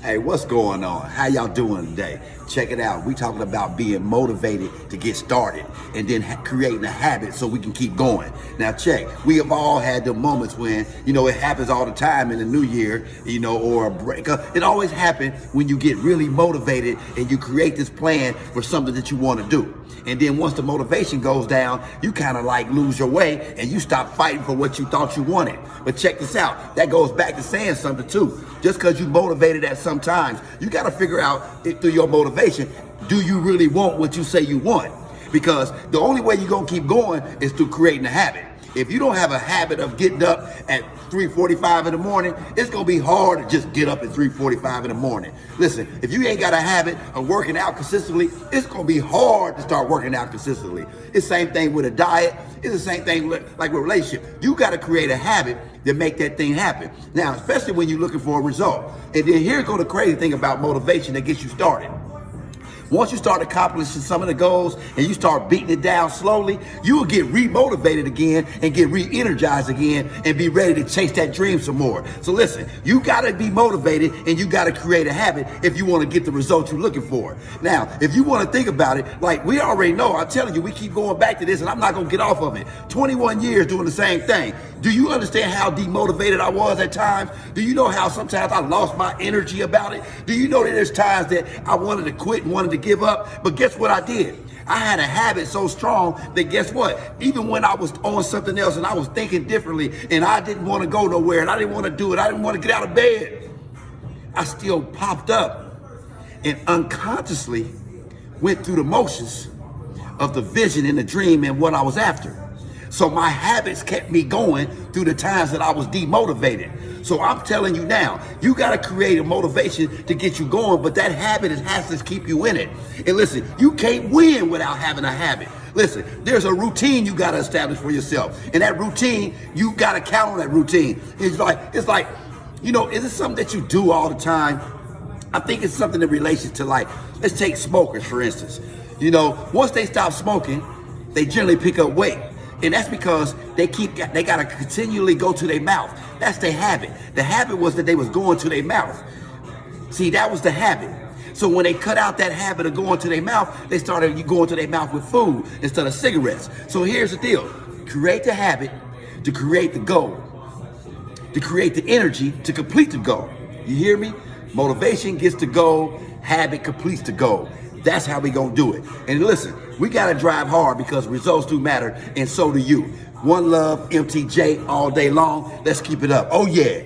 Hey, what's going on? How y'all doing today? Check it out. We talking about being motivated to get started and then creating a habit so we can keep going. Now check, we have all had the moments when, it happens all the time in the new year, or a break. It always happens when you get really motivated and you create this plan for something that you want to do. And then once the motivation goes down, you kind of like lose your way and you stop fighting for what you thought you wanted. But check this out. That goes back to saying something too. Just because you motivated at some times, you got to figure out through your motivation, do you really want what you say you want? Because the only way you're going to keep going is through creating a habit. If you don't have a habit of getting up at 3:45 in the morning, it's going to be hard to just get up at 3:45 in the morning. Listen, if you ain't got a habit of working out consistently, it's going to be hard to start working out consistently. It's the same thing with a diet. It's the same thing like with a relationship. You got to create a habit to make that thing happen. Now, especially when you're looking for a result. And then here's the crazy thing about motivation that gets you started. Once you start accomplishing some of the goals and you start beating it down slowly, you will get re-motivated again and get re-energized again and be ready to chase that dream some more. So listen, you gotta be motivated and you gotta create a habit if you wanna get the results you're looking for. Now, if you wanna think about it, like we already know, I'm telling you, we keep going back to this and I'm not gonna get off of it. 21 years doing the same thing. Do you understand how demotivated I was at times? Do you know how sometimes I lost my energy about it? Do you know that there's times that I wanted to quit and wanted to give up? But guess what I did? I had a habit so strong that guess what? Even when I was on something else and I was thinking differently and I didn't want to go nowhere and I didn't want to do it, I didn't want to get out of bed, I still popped up and unconsciously went through the motions of the vision and the dream and what I was after. So my habits kept me going through the times that I was demotivated. So I'm telling you now, you got to create a motivation to get you going, but that habit has to keep you in it. And listen, you can't win without having a habit. Listen, there's a routine you got to establish for yourself. And that routine, you got to count on that routine. It's like, is it something that you do all the time? I think it's something in relation to let's take smokers, for instance. Once they stop smoking, they generally pick up weight. And that's because they got to continually go to their mouth. That's their habit. The habit was that they was going to their mouth. See, that was the habit. So when they cut out that habit of going to their mouth, they started going to their mouth with food instead of cigarettes. So here's the deal. Create the habit to create the goal, to create the energy to complete the goal. You hear me? Motivation gets the goal, habit completes the goal. That's how we gonna do it. And listen, we gotta drive hard because results do matter, and so do you. One love, MTJ, all day long. Let's keep it up. Oh yeah.